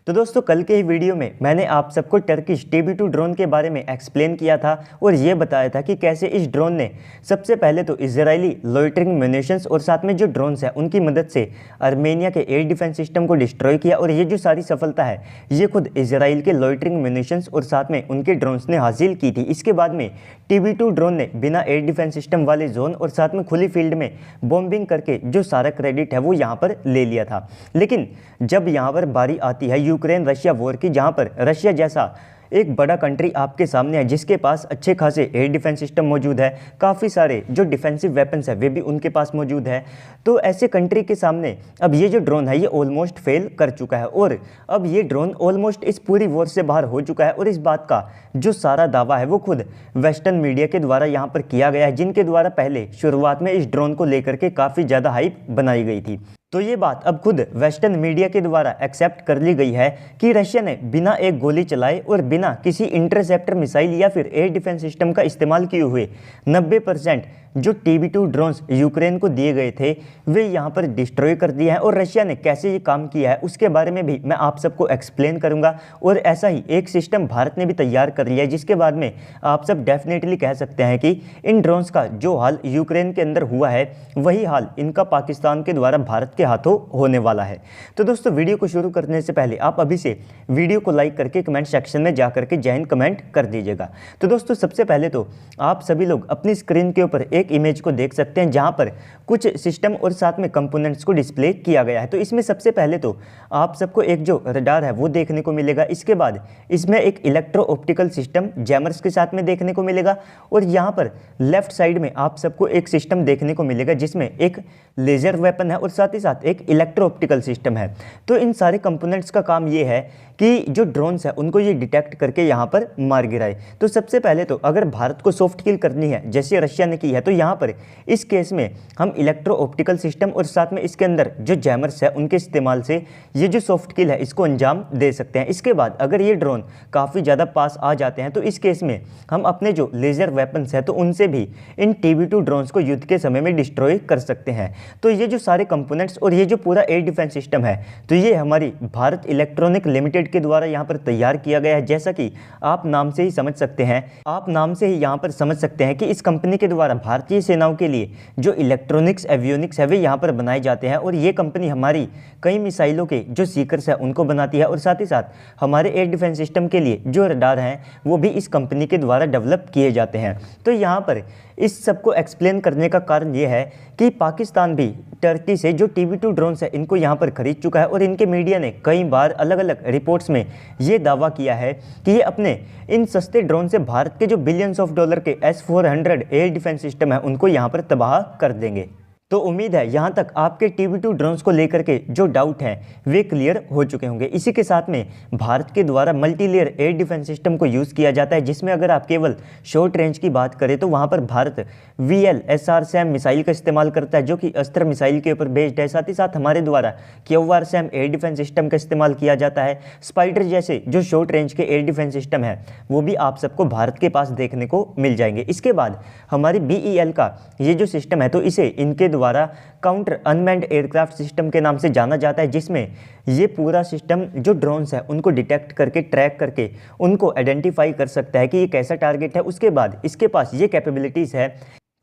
तो दोस्तों कल के ही वीडियो में मैंने आप सबको टर्किश TB2 ड्रोन के बारे में एक्सप्लेन किया था और ये बताया था कि कैसे इस ड्रोन ने सबसे पहले तो इजरायली लॉइटरिंग म्यूनिशंस और साथ में जो ड्रोन्स हैं उनकी मदद से आर्मेनिया के एयर डिफेंस सिस्टम को डिस्ट्रॉय किया। और ये जो सारी सफलता है ये खुद इजराइल के लॉइटरिंग म्यूनिशंस और साथ में उनके ड्रोन्स ने हासिल की थी। इसके बाद में TB2 ड्रोन ने बिना एयर डिफेंस सिस्टम वाले जोन और साथ में खुली फील्ड में बॉम्बिंग करके जो सारा क्रेडिट है वो यहाँ पर ले लिया था। लेकिन जब यहाँ पर बारी आती है यूक्रेन रशिया वॉर की, जहाँ पर रशिया जैसा एक बड़ा कंट्री आपके सामने है जिसके पास अच्छे खासे एयर डिफेंस सिस्टम मौजूद है, काफ़ी सारे जो डिफेंसिव वेपन्स है वे भी उनके पास मौजूद है, तो ऐसे कंट्री के सामने अब ये जो ड्रोन है ये ऑलमोस्ट फेल कर चुका है और अब ये ड्रोन ऑलमोस्ट इस पूरी वॉर से बाहर हो चुका है। और इस बात का जो सारा दावा है वो खुद वेस्टर्न मीडिया के द्वारा यहाँ पर किया गया है, जिनके द्वारा पहले शुरुआत में इस ड्रोन को लेकर के काफ़ी ज़्यादा हाइप बनाई गई थी। तो ये बात अब खुद वेस्टर्न मीडिया के द्वारा एक्सेप्ट कर ली गई है कि रशिया ने बिना एक गोली चलाए और बिना किसी इंटरसेप्टर मिसाइल या फिर एयर डिफेंस सिस्टम का इस्तेमाल किए हुए 90% जो TB2 ड्रोन्स यूक्रेन को दिए गए थे वे यहाँ पर डिस्ट्रॉय कर दिए हैं। और रशिया ने कैसे ये काम किया है उसके बारे में भी मैं आप सबको एक्सप्लेन करूँगा। और ऐसा ही एक सिस्टम भारत ने भी तैयार कर लिया है, जिसके बाद में आप सब डेफिनेटली कह सकते हैं कि इन ड्रोन्स का जो हाल यूक्रेन के अंदर हुआ है वही हाल इनका पाकिस्तान के द्वारा भारत के हाथों होने वाला है। तो दोस्तों वीडियो को शुरू करने से पहले आप अभी से वीडियो को लाइक करके कमेंट सेक्शन में जा करके जय हिंद कमेंट कर दीजिएगा। तो दोस्तों सबसे पहले तो आप सभी लोग अपनी स्क्रीन के ऊपर एक इमेज को देख सकते हैं जहां पर कुछ सिस्टम और साथ में कंपोनेंट्स को डिस्प्ले किया गया है। तो इसमें सबसे पहले तो आप सबको एक जो रडार है वो देखने को मिलेगा। इसके बाद इसमें एक इलेक्ट्रो ऑप्टिकल सिस्टम जैमर्स के साथ में देखने को मिलेगा और यहाँ पर लेफ्ट साइड में आप सबको एक सिस्टम देखने को मिलेगा जिसमें एक लेजर वेपन है और साथ ही साथ एक इलेक्ट्रो ऑप्टिकल सिस्टम है। तो इन सारे कंपोनेंट्स का काम ये है कि जो ड्रोन्स है उनको ये डिटेक्ट करके यहाँ पर मार गिराए। तो सबसे पहले तो अगर भारत को सॉफ्ट किल करनी है जैसे रशिया ने की है तो यहाँ पर इस केस में हम इलेक्ट्रो ऑप्टिकल सिस्टम और साथ में इसके अंदर जो जैमर्स है उनके इस्तेमाल से ये जो सॉफ्ट किल है इसको अंजाम दे सकते हैं। इसके बाद अगर ये ड्रोन काफ़ी ज़्यादा पास आ जाते हैं तो इस केस में हम अपने जो लेजर वेपन्स है तो उनसे भी इन TB2 ड्रोन्स को युद्ध के समय में डिस्ट्रॉय कर सकते हैं। तो ये जो सारे कंपोनेंट्स और ये जो पूरा एयर डिफेंस सिस्टम है तो ये हमारी भारत इलेक्ट्रॉनिक लिमिटेड के द्वारा यहाँ पर तैयार किया गया है। जैसा कि आप नाम से ही समझ सकते हैं, आप नाम से ही यहाँ पर समझ सकते हैं कि इस कंपनी के द्वारा भारतीय सेनाओं के लिए जो इलेक्ट्रॉनिक्स एवियोनिक्स है वे यहाँ पर बनाए जाते हैं। और ये कंपनी हमारी कई मिसाइलों के जो सीकर्स है उनको बनाती है और साथ ही साथ हमारे एयर डिफेंस सिस्टम के लिए जो रडार हैं वो भी इस कंपनी के द्वारा डेवलप किए जाते हैं। तो यहाँ पर इस सब को एक्सप्लेन करने का कारण ये है कि पाकिस्तान भी टर्की से जो TB2 ड्रोन्स है इनको यहाँ पर खरीद चुका है और इनके मीडिया ने कई बार अलग अलग रिपोर्ट्स में ये दावा किया है कि ये अपने इन सस्ते ड्रोन से भारत के जो बिलियंस ऑफ डॉलर के S-400 एयर डिफेंस सिस्टम है उनको यहाँ पर तबाह कर देंगे। तो उम्मीद है यहाँ तक आपके TB2 ड्रोन्स को लेकर के जो डाउट हैं वे क्लियर हो चुके होंगे। इसी के साथ में भारत के द्वारा multi layer air defence system को यूज़ किया जाता है, जिसमें अगर आप केवल शॉर्ट रेंज की बात करें तो वहाँ पर भारत VLSR-SAM मिसाइल का इस्तेमाल करता है जो कि अस्त्र मिसाइल के ऊपर बेस्ड है। साथ ही साथ हमारे द्वारा QRSAM एयर डिफेंस सिस्टम का इस्तेमाल किया जाता है। स्पाइडर जैसे जो शॉर्ट रेंज के एयर डिफेंस सिस्टम है वो भी आप सबको भारत के पास देखने को मिल जाएंगे। इसके बाद हमारी BEL का ये जो सिस्टम है तो इसे इनके द्वारा काउंटर अनमैन्ड एयरक्राफ्ट सिस्टम के नाम से जाना जाता है, जिसमें ये पूरा सिस्टम जो ड्रोन्स है उनको डिटेक्ट करके ट्रैक करके उनको आइडेंटिफाई कर सकता है कि ये कैसा टारगेट है। उसके बाद इसके पास ये कैपेबिलिटीज़ है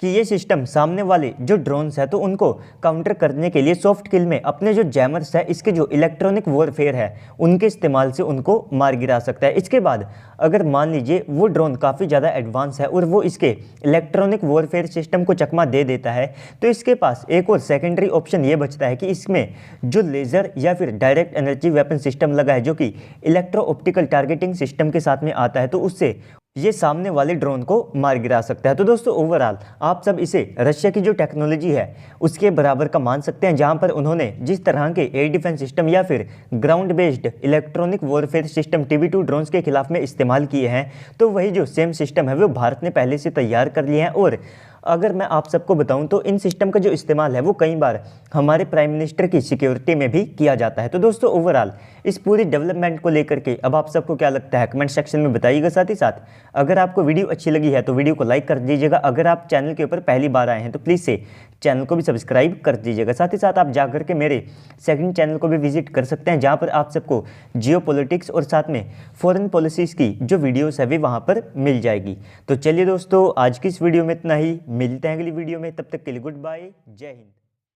कि ये सिस्टम सामने वाले जो ड्रोन्स है तो उनको काउंटर करने के लिए सॉफ्ट किल में अपने जो जैमर्स है इसके जो इलेक्ट्रॉनिक वॉरफेयर है उनके इस्तेमाल से उनको मार गिरा सकता है। इसके बाद अगर मान लीजिए वो ड्रोन काफ़ी ज़्यादा एडवांस है और वो इसके इलेक्ट्रॉनिक वॉरफेयर सिस्टम को चकमा दे देता है तो इसके पास एक और सेकेंडरी ऑप्शन ये बचता है कि इसमें जो लेज़र या फिर डायरेक्ट एनर्जी वेपन सिस्टम लगा है जो कि इलेक्ट्रो ऑप्टिकल टारगेटिंग सिस्टम के साथ में आता है, तो उससे ये सामने वाले ड्रोन को मार गिरा सकता है। तो दोस्तों ओवरऑल आप सब इसे रशिया की जो टेक्नोलॉजी है उसके बराबर का मान सकते हैं, जहां पर उन्होंने जिस तरह के एयर डिफेंस सिस्टम या फिर ground based electronic warfare system TB2 drones के खिलाफ में इस्तेमाल किए हैं तो वही जो सेम सिस्टम है वो भारत ने पहले से तैयार कर लिए हैं। और अगर मैं आप सबको बताऊं तो इन सिस्टम का जो इस्तेमाल है वो कई बार हमारे प्राइम मिनिस्टर की सिक्योरिटी में भी किया जाता है। तो दोस्तों ओवरऑल इस पूरी डेवलपमेंट को लेकर के अब आप सबको क्या लगता है कमेंट सेक्शन में बताइएगा। साथ ही साथ अगर आपको वीडियो अच्छी लगी है तो वीडियो को लाइक कर दीजिएगा। अगर आप चैनल के ऊपर पहली बार आए हैं तो प्लीज़ से चैनल को भी सब्सक्राइब कर दीजिएगा। साथ ही साथ आप जाकर के मेरे सेकंड चैनल को भी विजिट कर सकते हैं, जहां पर आप सबको जियो पॉलिटिक्स और साथ में फॉरेन पॉलिसीज़ की जो वीडियोस है भी वहां पर मिल जाएगी। तो चलिए दोस्तों, आज की इस वीडियो में इतना ही, मिलते हैं अगली वीडियो में, तब तक के लिए गुड बाय, जय हिंद।